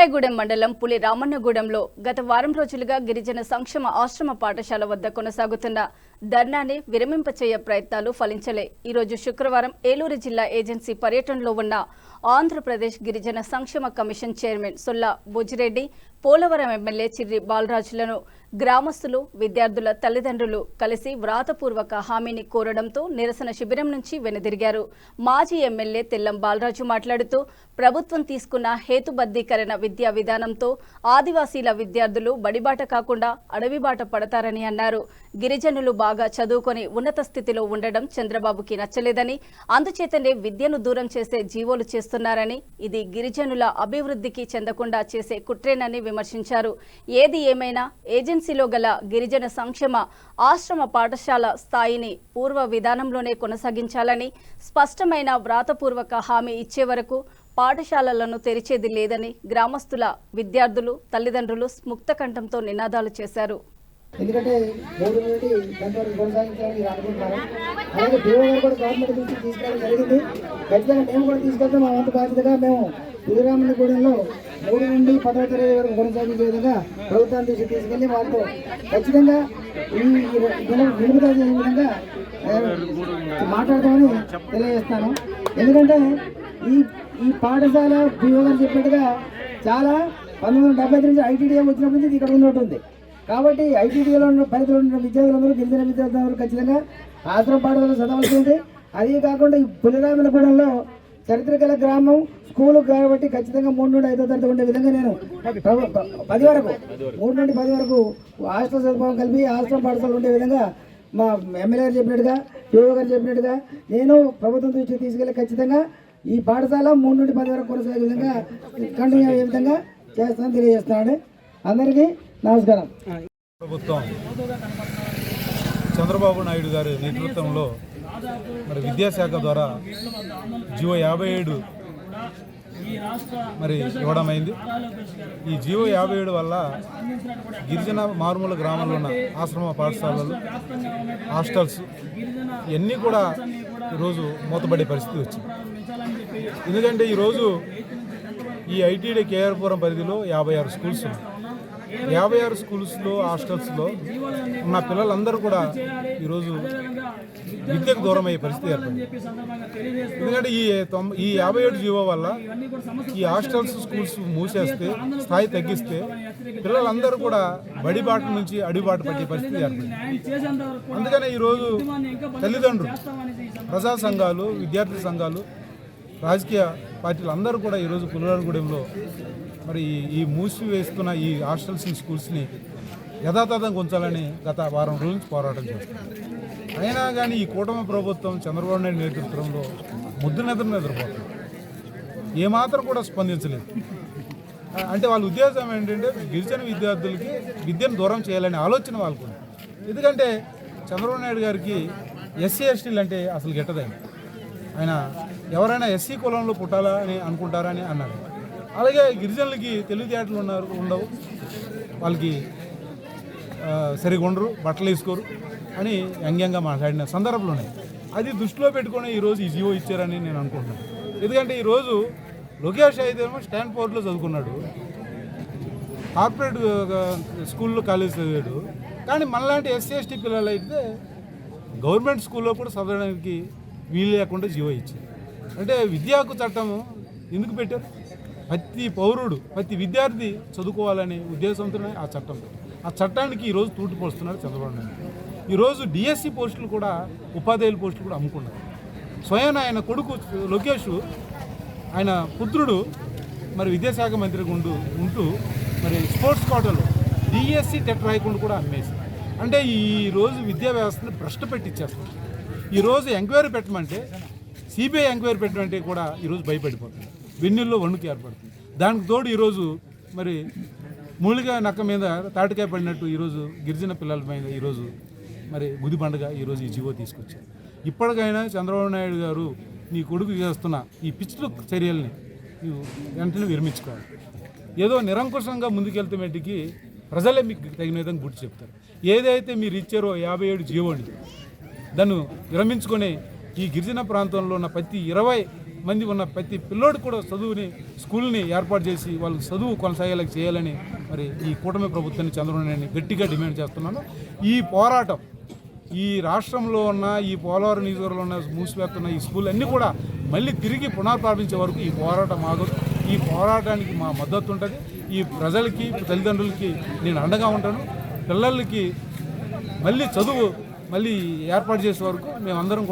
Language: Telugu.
చెన్నాయిగూడెం మండలం పులి రామన్నగూడెంలో గత వారం రోజులుగా గిరిజన సంక్షేమ ఆశ్రమ పాఠశాల వద్ద కొనసాగుతున్న ధర్నాని విరమింపచేయ ప్రయత్నాలు ఫలించలే. ఈరోజు శుక్రవారం ఏలూరు జిల్లా ఏజెన్సీ పర్యటనలో ఉన్న ఆంధ్రప్రదేశ్ గిరిజన సంక్షేమ commission chairman Solla Bujireddy, Polavaram MLA Chirri బాలరాజులను గ్రామస్తులు, విద్యార్థుల తల్లిదండ్రులు కలిసి వ్రాతపూర్వక హామీని కోరడంతో నిరసన శిబిరం నుంచి వెనుదిరిగారు. మాజీ ఎమ్మెల్యే తెల్లం బాలరాజు మాట్లాడుతూ ప్రభుత్వం తీసుకున్న హేతుబద్ధీకరణ విద్యా విధానంతో ఆదివాసీల విద్యార్థులు బడిబాట కాకుండా అడవిబాట పడతారని అన్నారు. గిరిజనులు బాగా చదువుకొని ఉన్నత స్థితిలో ఉండడం చంద్రబాబుకి నచ్చలేదని, అందుచేతనే విద్యను దూరం చేసే జీవోలు చేస్తున్నారని, ఇది గిరిజనుల అభివృద్ధికి చెందకుండా చేసే కుట్రేనని విమర్శించారు. ఏది ఏమైనా ఏజెన్సీలో గల గిరిజన సంక్షేమ ఆశ్రమ పాఠశాల స్థాయిని పూర్వ విధానంలోనే కొనసాగించాలని, స్పష్టమైన వ్రాతపూర్వక హామీ ఇచ్చే వరకు పాఠశాలలను తెరిచేది లేదని గ్రామస్తుల, విద్యార్థులు, తల్లిదండ్రులు ముక్తకంఠంతో నినాదాలు చేశారు. ఎందుకంటే గవర్నమెంట్ కొంతవరకు కొనసాగించాలని అనుకుంటున్నారు. అలాగే దేవగారు కూడా గవర్నమెంట్ నుంచి తీసుకెళ్ళడం జరిగింది. ఖచ్చితంగా మేము కూడా తీసుకెళ్తాం. మా వంతు బాధ్యతగా మేము పులిరామన్నగూడెంలో 3 నుండి 10వ తరగతి వరకు కొనసాగించే విధంగా ప్రభుత్వాన్ని తీసుకెళ్లి వారితో ఖచ్చితంగా ఈ నిలుపుదల చేసే విధంగా మాట్లాడతామని తెలియజేస్తాను. ఎందుకంటే ఈ పాఠశాల దేవగారు చెప్పినట్టుగా చాలా 1970 నుంచి ఐటీడీఏ వచ్చినప్పటి నుంచి ఇక్కడ ఉన్నట్టుంది. కాబట్టి ఐటీడీఏలో ఉన్న పరిధిలో ఉన్న విద్యార్థులందరూ, గిరిజన విద్యార్థులందరూ ఖచ్చితంగా ఆశ్రమ పాఠశాలలో చదవాల్సి ఉంది. అదే కాకుండా ఈ పులిరామన్నగూడెంలో చరిత్ర గల గ్రామం, స్కూలు కాబట్టి ఖచ్చితంగా 3 నుండి 5వ తరగతి ఉండే విధంగా నేను 10 వరకు 3 నుండి 10 వరకు హాస్టల్ సదుపాయం కలిపి ఆశ్రమ పాఠశాలలు ఉండే విధంగా మా ఎమ్మెల్యే గారు చెప్పినట్టుగా, పిఓ గారు చెప్పినట్టుగా నేను ప్రభుత్వం దృష్టికి తీసుకెళ్ళి ఖచ్చితంగా ఈ పాఠశాల 3 నుండి 10 వరకు కొనసాగే విధంగా కంటిన్యూ అయ్యే విధంగా చేస్తానని తెలియజేస్తున్నాను. అందరికీ నమస్కారం. ప్రభుత్వం చంద్రబాబు నాయుడు గారి నేతృత్వంలో మరి విద్యాశాఖ ద్వారా జియో 57 మరి ఇవ్వడమైంది. ఈ జియో 57 వల్ల గిరిజన మారుమూల గ్రామాల్లో ఉన్న ఆశ్రమ పాఠశాలలు, హాస్టల్స్ ఇవన్నీ కూడా ఈరోజు మూతపడే పరిస్థితి వచ్చింది. ఎందుకంటే ఈరోజు ఈ ఐటీడీ కేఆర్పురం పరిధిలో 56 స్కూల్స్ ఉన్నాయి. 56 స్కూల్స్లో, హాస్టల్స్లో ఉన్న పిల్లలందరూ కూడా ఈరోజు విద్యకు దూరం అయ్యే పరిస్థితి ఏర్పడింది. ఎందుకంటే ఈ 57 జీవో వల్ల ఈ హాస్టల్స్, స్కూల్స్ మూసేస్తే, స్థాయి తగ్గిస్తే పిల్లలందరూ కూడా బడిబాట నుంచి అడిబాట పట్టే పరిస్థితి ఏర్పడింది. అందుకనే ఈరోజు తల్లిదండ్రులు, ప్రజా సంఘాలు, విద్యార్థి సంఘాలు, రాజకీయ పార్టీలు అందరూ కూడా ఈరోజు పులిరామన్నగూడెంలో మరి ఈ మూసివేస్తున్న ఈ హాస్టల్స్, స్కూల్స్ని యథాతథంగా ఉంచాలని గత వారం రోజుల నుంచి పోరాటం చేస్తున్నారు. అయినా కానీ ఈ కూటమి ప్రభుత్వం చంద్రబాబు నాయుడు నేతృత్వంలో ముద్దు నిద్రపోతుంది. ఏమాత్రం కూడా స్పందించలేదు. అంటే వాళ్ళ ఉద్దేశం ఏంటంటే గిరిజన విద్యార్థులకి విద్యను దూరం చేయాలనే ఆలోచన వాళ్ళకు. ఎందుకంటే చంద్రబాబు నాయుడు గారికి ఎస్సీ ఎస్టీలు అంటే అసలు గిట్టదండి. ఆయన ఎవరైనా ఎస్సీ కులంలో పుట్టాలా అని అనుకుంటారని అన్నారు. అలాగే గిరిజనులకి తెలివితేటలు ఉండవు, వాళ్ళకి సరిగా ఉండరు, బట్టలు వేసుకోరు అని వ్యంగ్యంగా మాట్లాడిన సందర్భాలు ఉన్నాయి. అది దృష్టిలో పెట్టుకొని ఈరోజు ఈ జీవో ఇచ్చారని నేను అనుకుంటున్నాను. ఎందుకంటే ఈరోజు లోకేష్ అయితేమో స్టాన్ఫోర్డ్లో చదువుకున్నాడు, కార్పొరేట్ స్కూల్లో కాలేజ్ చదివాడు. కానీ మనలాంటి ఎస్సీ ఎస్టీ పిల్లలు అయితే గవర్నమెంట్ స్కూల్లో కూడా చదవడానికి వీలు లేకుండా జీవో ఇచ్చారు. అంటే విద్యా హక్కు చట్టం ఎందుకు పెట్టారు? ప్రతి పౌరుడు, ప్రతి విద్యార్థి చదువుకోవాలనే ఉద్దేశంతోనే ఆ చట్టానికి ఈరోజు తూటు పోస్తున్నాడు చంద్రబాబు నాయుడు. ఈరోజు డిఎస్సి పోస్టులు కూడా, ఉపాధ్యాయుల పోస్టులు కూడా అమ్ముకున్నారు. స్వయం ఆయన కొడుకు లోకేష్, ఆయన పుత్రుడు మరి విద్యాశాఖ మంత్రిగా ఉంటూ మరి స్పోర్ట్స్ కోటాలో డిఎస్సి టెట్ రాయకుండా కూడా అమ్మేసి, అంటే ఈరోజు విద్యా వ్యవస్థను భ్రష్టు పెట్టిచ్చేస్తారు. ఈరోజు ఎంక్వైరీ పెట్టమంటే, సిబిఐ ఎంక్వైరీ పెట్టమంటే కూడా ఈరోజు భయపడిపోతుంది. వెన్నుల్లో వణుకు ఏర్పడుతుంది. దానికి తోడు ఈరోజు మరి మూలిగా నక్క మీద తాటికాయ పడినట్టు ఈరోజు గిరిజన పిల్లల పైన ఈరోజు మరి గుది పండుగ ఈరోజు ఈ జీవో తీసుకొచ్చారు. ఇప్పటికైనా చంద్రబాబు నాయుడు గారు నీ కొడుకు చేస్తున్న ఈ పిచ్చి చర్యల్ని నువ్వు వెంటనే విరమించుకోవాలి. ఏదో నిరంకుశంగా ముందుకెళ్తే మట్టికి ప్రజలే మీకు తగిన విధంగా గుర్తు చెప్తారు. ఏదైతే మీరు ఇచ్చారో 57 జీవోని దాన్ని విరమించుకొని ఈ గిరిజన ప్రాంతంలో ఉన్న ప్రతి 20 మంది ఉన్న ప్రతి పిల్లోడికి కూడా చదువుని స్కూల్ని ఏర్పాటు చేసి వాళ్ళకి చదువు కొనసాగేలా చేయాలని మరి ఈ కూటమి ప్రభుత్వాన్ని చంద్రబాబు నాయుడిని గట్టిగా డిమాండ్ చేస్తున్నాను. ఈ పోరాటం ఈ రాష్ట్రంలో ఉన్న ఈ పోలవరం నియోజకవర్గంలో ఉన్న మూసివేస్తున్న ఈ స్కూల్ అన్నీ కూడా మళ్ళీ తిరిగి పునఃప్రారంభించే వరకు ఈ పోరాటం ఆగదు. ఈ పోరాటానికి మా మద్దతు ఉంటుంది. ఈ ప్రజలకి తల్లిదండ్రులకి నేను అండగా ఉంటాను. పిల్లలకి మళ్ళీ చదువు మళ్ళీ ఏర్పాటు చేసే వరకు మేమందరం కూడా